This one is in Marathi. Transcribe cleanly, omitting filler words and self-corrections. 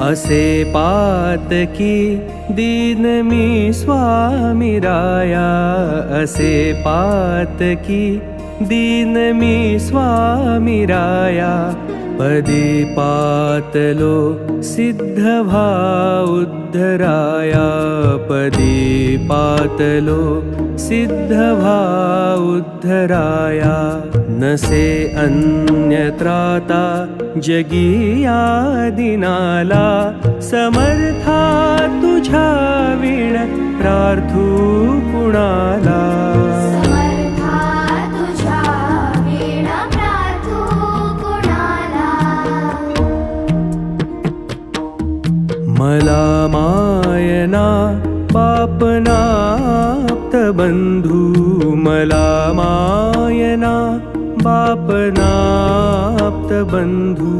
असे पातकी दीन मी स्वामी राया, असे पातकी दीन मी स्वामी राया. पदी पातलो सिद्ध भा उद्धराया, पदी पातलो सिद्ध भा उद्धराया. नसे अन्यत्राता जगिया दिनाला, समर्था तुझ्या विण प्रार्थू कुणाला. मला मायना बापनाप्त बंधू, मला मायना बापनाप्त बंधू.